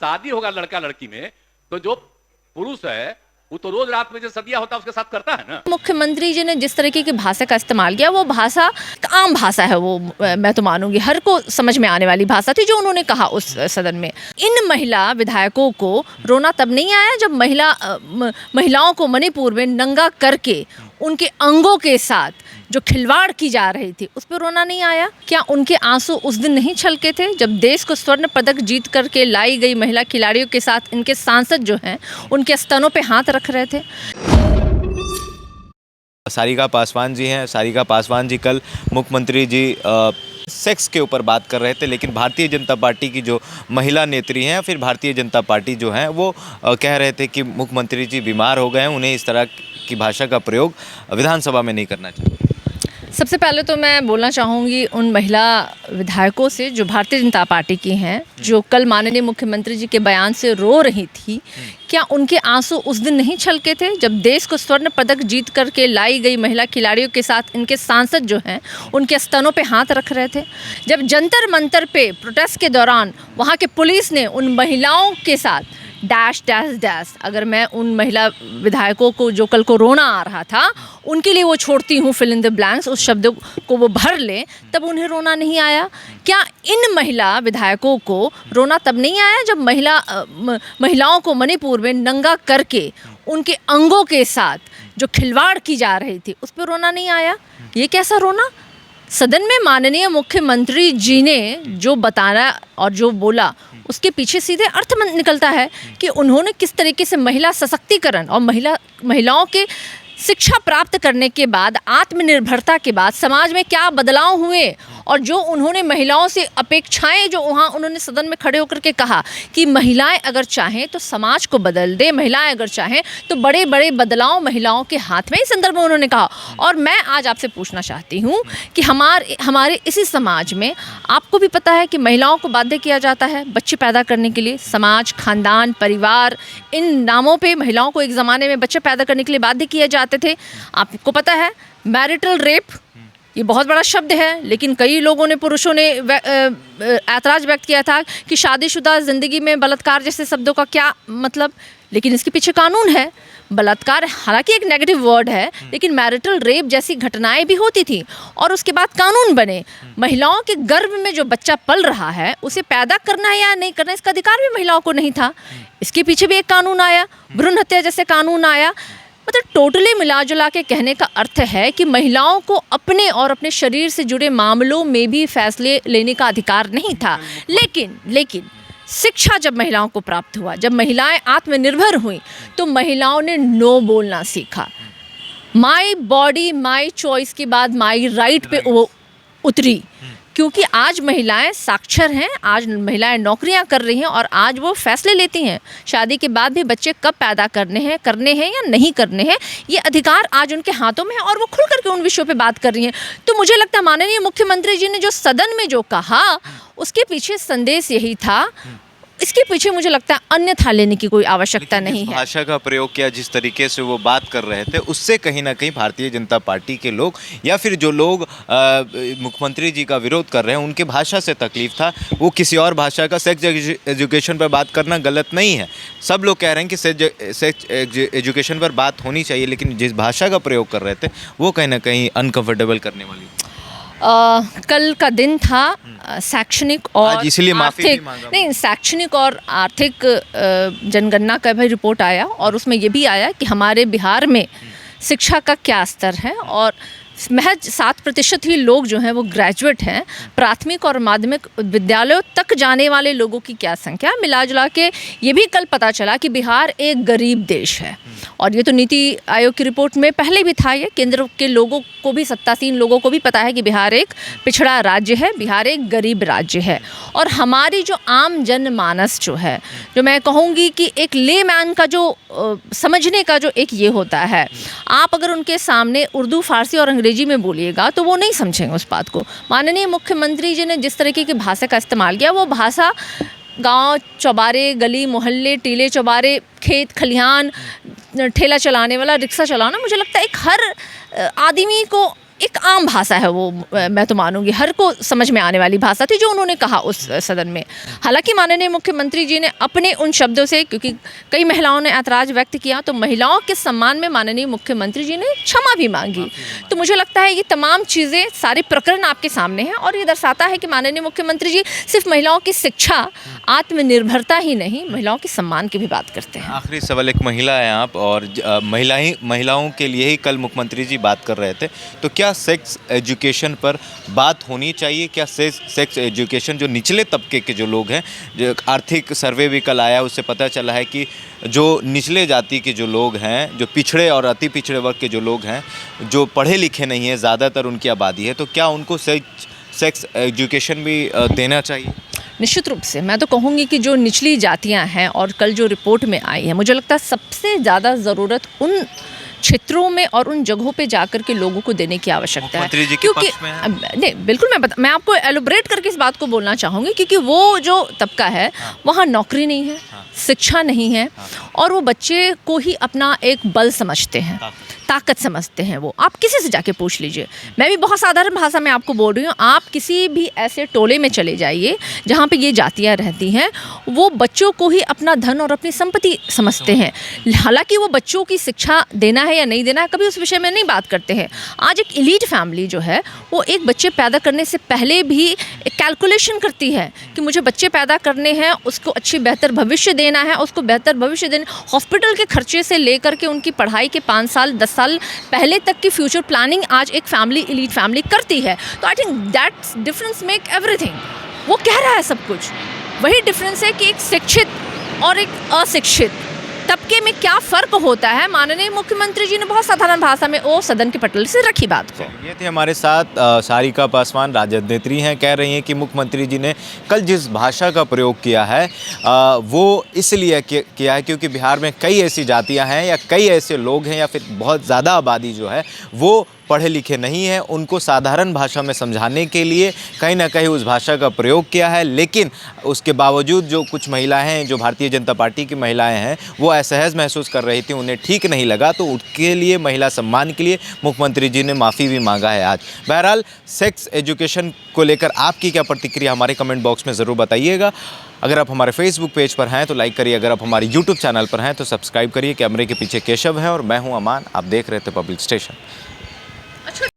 शादी होगा लड़का लड़की में तो जो पुरुष है वो तो रोज रात में जो सदिया होता है उसके साथ करता है ना। मुख्यमंत्री जी ने जिस तरीके की भाषा का इस्तेमाल किया वो भाषा आम भाषा है, वो मैं तो मानूंगी हर को समझ में आने वाली भाषा थी जो उन्होंने कहा उस सदन में। इन महिला विधायकों को रोना तब नहीं आया जब महिलाओं को मणिपुर में नंगा करके उनके अंगों के साथ जो खिलवाड़ की जा रही थी उस पर रोना नहीं आया? क्या उनके आंसू उस दिन नहीं छलके थे जब देश को स्वर्ण पदक जीत करके लाई गई महिला खिलाड़ियों के साथ इनके सांसद जो हैं उनके स्तनों पे हाथ रख रहे थे? सारिका पासवान जी हैं। सारिका पासवान जी कल मुख्यमंत्री जी सेक्स के ऊपर बात कर रहे थे, लेकिन भारतीय जनता पार्टी की जो महिला नेत्री हैं, फिर भारतीय जनता पार्टी जो है वो कह रहे थे कि मुख्यमंत्री जी बीमार हो गए हैं, उन्हें इस तरह की भाषा का प्रयोग विधानसभा में नहीं करना चाहिए। सबसे पहले तो मैं बोलना चाहूँगी उन महिला विधायकों से जो भारतीय जनता पार्टी की हैं, जो कल माननीय मुख्यमंत्री जी के बयान से रो रही थी, क्या उनके आंसू उस दिन नहीं छलके थे जब देश को स्वर्ण पदक जीत करके लाई गई महिला खिलाड़ियों के साथ इनके सांसद जो हैं उनके स्तनों पे हाथ रख रहे थे? जब जंतर मंतर पे प्रोटेस्ट के दौरान वहाँ के पुलिस ने उन महिलाओं के साथ डैश डैश डैश, अगर मैं उन महिला विधायकों को जो कल को रोना आ रहा था उनके लिए वो छोड़ती हूँ फिल इन द ब्लैंक्स, उस शब्द को वो भर लें, तब उन्हें रोना नहीं आया? क्या इन महिला विधायकों को रोना तब नहीं आया जब महिलाओं को मणिपुर में नंगा करके उनके अंगों के साथ जो खिलवाड़ की जा रही थी उस पर रोना नहीं आया? ये कैसा रोना? सदन में माननीय मुख्यमंत्री जी ने जो बताया और जो बोला उसके पीछे सीधे अर्थ निकलता है कि उन्होंने किस तरीके से महिला सशक्तिकरण और महिलाओं के शिक्षा प्राप्त करने के बाद, आत्मनिर्भरता के बाद समाज में क्या बदलाव हुए, और जो उन्होंने महिलाओं से अपेक्षाएं जो वहाँ उन्होंने सदन में खड़े होकर के कहा कि महिलाएं अगर चाहें तो समाज को बदल दे, महिलाएं अगर चाहें तो बड़े बड़े बदलाव महिलाओं के हाथ में, इस संदर्भ में उन्होंने कहा। और मैं आज आपसे पूछना चाहती हूँ कि हमारे इसी समाज में आपको भी पता है कि महिलाओं को बाध्य किया जाता है बच्चे पैदा करने के लिए। समाज, खानदान, परिवार, इन नामों पर महिलाओं को एक ज़माने में बच्चे पैदा करने के लिए बाध्य किए जाते थे। आपको पता है मैरिटल रेप, ये बहुत बड़ा शब्द है, लेकिन कई लोगों ने, पुरुषों ने ऐतराज़ व्यक्त किया था कि शादीशुदा ज़िंदगी में बलात्कार जैसे शब्दों का क्या मतलब, लेकिन इसके पीछे कानून है। बलात्कार हालांकि एक नेगेटिव वर्ड है, लेकिन मैरिटल रेप जैसी घटनाएं भी होती थी और उसके बाद कानून बने। महिलाओं के गर्भ में जो बच्चा पल रहा है उसे पैदा करना है या नहीं करना, इसका अधिकार भी महिलाओं को नहीं था, इसके पीछे भी एक कानून आया। भ्रूण हत्या जैसे कानून आया। मतलब टोटली मिला जुला के कहने का अर्थ है कि महिलाओं को अपने और अपने शरीर से जुड़े मामलों में भी फैसले लेने का अधिकार नहीं था। लेकिन शिक्षा जब महिलाओं को प्राप्त हुआ, जब महिलाएं आत्मनिर्भर हुई, तो महिलाओं ने नो बोलना सीखा। माई बॉडी माई चॉइस के बाद माई राइट पे वो उतरी, क्योंकि आज महिलाएं साक्षर हैं, आज महिलाएं नौकरियां कर रही हैं और आज वो फैसले लेती हैं शादी के बाद भी बच्चे कब पैदा करने हैं या नहीं करने हैं, ये अधिकार आज उनके हाथों में है और वो खुल करके उन विषयों पे बात कर रही हैं। तो मुझे लगता है माननीय मुख्यमंत्री जी ने जो सदन में जो कहा उसके पीछे संदेश यही था, इसके पीछे मुझे लगता है अन्यथा लेने की कोई आवश्यकता नहीं है। भाषा का प्रयोग किया, जिस तरीके से वो बात कर रहे थे, उससे कहीं ना कहीं भारतीय जनता पार्टी के लोग या फिर जो लोग मुख्यमंत्री जी का विरोध कर रहे हैं उनके भाषा से तकलीफ था। वो किसी और भाषा का, सेक्स एजुकेशन पर बात करना गलत नहीं है, सब लोग कह रहे हैं कि सेक्स एजुकेशन पर बात होनी चाहिए, लेकिन जिस भाषा का प्रयोग कर रहे थे वो कहीं ना कहीं अनकंफर्टेबल करने वाली। कल का दिन था शैक्षणिक और इसलिए आर्थिक, नहीं शैक्षणिक और आर्थिक जनगणना का भी रिपोर्ट आया और उसमें ये भी आया कि हमारे बिहार में शिक्षा का क्या स्तर है और महज 7% ही लोग जो हैं वो ग्रेजुएट हैं। प्राथमिक और माध्यमिक विद्यालयों तक जाने वाले लोगों की क्या संख्या, मिला जुला के ये भी कल पता चला कि बिहार एक गरीब देश है। और ये तो नीति आयोग की रिपोर्ट में पहले भी था, ये केंद्र के लोगों को भी, सत्तासीन लोगों को भी पता है कि बिहार एक पिछड़ा राज्य है, बिहार एक गरीब राज्य है। और हमारी जो आम जनमानस जो है, जो मैं कहूँगी कि एक लेमैन का जो समझने का जो एक ये होता है, आप अगर उनके सामने उर्दू, फारसी और अंग्रेजी में बोलिएगा तो वो नहीं समझेंगे उस बात को। माननीय मुख्यमंत्री जी ने जिस तरीके की भाषा का इस्तेमाल किया, वो भाषा गांव चौबारे, गली मोहल्ले, टीले चौबारे, खेत खलिहान, ठेला चलाने वाला, रिक्शा चलाना, मुझे लगता है एक हर आदमी को एक आम भाषा है वो, मैं तो मानूंगी हर को समझ में आने वाली भाषा थी जो उन्होंने कहा उस सदन में। हालांकि माननीय मुख्यमंत्री जी ने अपने उन शब्दों से, क्योंकि कई महिलाओं ने ऐतराज़ व्यक्त किया, तो महिलाओं के सम्मान में माननीय मुख्यमंत्री जी ने क्षमा भी मांगी। तो मुझे लगता है ये तमाम चीज़ें, सारे प्रकरण आपके सामने हैं और ये दर्शाता है कि माननीय मुख्यमंत्री जी सिर्फ महिलाओं की शिक्षा, आत्मनिर्भरता ही नहीं, महिलाओं के सम्मान की भी बात करते हैं। आखिरी सवाल, एक महिला है आप और महिलाओं के लिए ही कल मुख्यमंत्री जी बात कर रहे थे, तो क्या सेक्स एजुकेशन पर बात होनी चाहिए? क्या सेक्स एजुकेशन जो निचले तबके के जो लोग हैं, जो आर्थिक सर्वे भी कल आया, उससे पता चला है कि जो निचले जाति के जो लोग हैं, जो पिछड़े और अति पिछड़े वर्ग के जो लोग हैं, जो पढ़े लिखे नहीं हैं, ज़्यादातर उनकी आबादी है, तो क्या उनको सेक्स एजुकेशन भी देना चाहिए? निश्चित रूप से मैं तो कहूँगी कि जो निचली जातियां हैं और कल जो रिपोर्ट में आई है, मुझे लगता है सबसे ज़्यादा ज़रूरत उन क्षेत्रों में और उन जगहों पे जाकर के लोगों को देने की आवश्यकता है, क्योंकि नहीं, बिल्कुल मैं आपको एलोब्रेट करके इस बात को बोलना चाहूँगी, क्योंकि वो जो तबका है वहाँ नौकरी नहीं है, शिक्षा नहीं है, और वो बच्चे को ही अपना एक बल समझते हैं, ताकत समझते हैं। वो आप किसी से जाके पूछ लीजिए, मैं भी बहुत साधारण भाषा में आपको बोल रही हूँ, आप किसी भी ऐसे टोले में चले जाइए जहाँ पे ये जातियाँ रहती हैं, वो बच्चों को ही अपना धन और अपनी संपत्ति समझते हैं। हालांकि वो बच्चों की शिक्षा देना है या नहीं देना है, कभी उस विषय में नहीं बात करते हैं। आज एक एलीट फैमिली जो है वो एक बच्चे पैदा करने से पहले भी एक कैलकुलेशन करती है कि मुझे बच्चे पैदा करने हैं, उसको अच्छी बेहतर भविष्य देना है, उसको बेहतर भविष्य देना, हॉस्पिटल के खर्चे से लेकर के उनकी पढ़ाई के 5 साल 10 साल पहले तक की फ्यूचर प्लानिंग आज एक फैमिली, एलीट फैमिली करती है। तो I think that's difference make everything. वो कह रहा है सब कुछ, वही डिफरेंस है कि एक शिक्षित और एक अशिक्षित तबके में क्या फ़र्क होता है। माननीय मुख्यमंत्री जी ने बहुत साधारण भाषा में वो सदन के पटल से रखी बात को। ये थे हमारे साथ सारिका पासवान, राजद नेत्री हैं, कह रही हैं कि मुख्यमंत्री जी ने कल जिस भाषा का प्रयोग किया है वो इसलिए किया है क्योंकि बिहार में कई ऐसी जातियां हैं या कई ऐसे लोग हैं या फिर बहुत ज़्यादा आबादी जो है वो पढ़े लिखे नहीं हैं, उनको साधारण भाषा में समझाने के लिए कहीं ना कहीं उस भाषा का प्रयोग किया है। लेकिन उसके बावजूद जो कुछ महिलाएं हैं, जो भारतीय जनता पार्टी की महिलाएं हैं, वो असहज महसूस कर रही थी, उन्हें ठीक नहीं लगा, तो उसके लिए, महिला सम्मान के लिए मुख्यमंत्री जी ने माफ़ी भी मांगा है आज। बहरहाल सेक्स एजुकेशन को लेकर आपकी क्या प्रतिक्रिया, हमारे कमेंट बॉक्स में ज़रूर बताइएगा। अगर आप हमारे फेसबुक पेज पर हैं तो लाइक करिए, अगर आप हमारे यूट्यूब चैनल पर हैं तो सब्सक्राइब करिए। कैमरे के पीछे केशव है और मैं हूँ अमान, आप देख रहे थे पब्लिक स्टेशन।